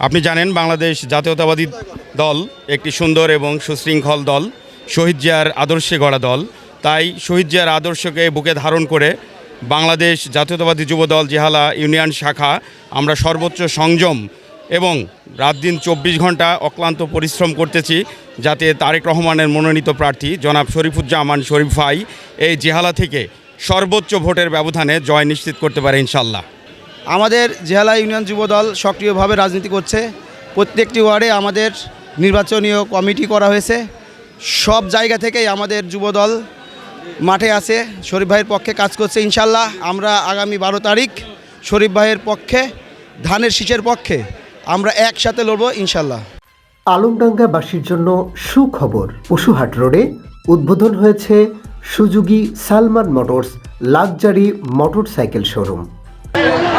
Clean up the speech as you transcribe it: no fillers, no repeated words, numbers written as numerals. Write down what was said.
আপনি জানেন বাংলাদেশ জাতীয়তাবাদী দল একটি সুন্দর এবং সুশৃঙ্খল দল, শহীদ জিয়ার আদর্শে গড়া দল। তাই শহীদ জিয়ার আদর্শকে বুকে ধারণ করে বাংলাদেশ জাতীয়তাবাদী যুবদল জিহালা ইউনিয়ন শাখা আমরা সর্বোচ্চ সংযম এবং রাত দিন 24 ঘন্টা অক্লান্ত পরিশ্রম করতেছি যাতে তারেক রহমানের মনোনীত প্রার্থী জনাব শরীফুজ্জামান শরীফ ভাই এই জিহালা থেকে সর্বোচ্চ ভোটের ব্যবধানে জয় নিশ্চিত করতে পারে ইনশাল্লাহ। আমাদের জেলা ইউনিয়ন যুবদল সক্রিয়ভাবে রাজনীতি করছে। প্রত্যেকটি ওয়ার্ডে আমাদের নির্বাচনীয় কমিটি করা হয়েছে। সব জায়গা থেকেই আমাদের যুবদল মাঠে আছে, শরীফ ভাইয়ের পক্ষে কাজ করছে। ইনশাল্লাহ আমরা আগামী 12 তারিখ শরীফ ভাইয়ের পক্ষে, ধানের শীষের পক্ষে আমরা একসাথে লড়ব ইনশাল্লাহ। আলমডাঙ্গাবাসীর জন্য সুখবর, পশুহাট রোডে উদ্বোধন হয়েছে Suzuki Salman motors luxury motorcycle showroom. আমরা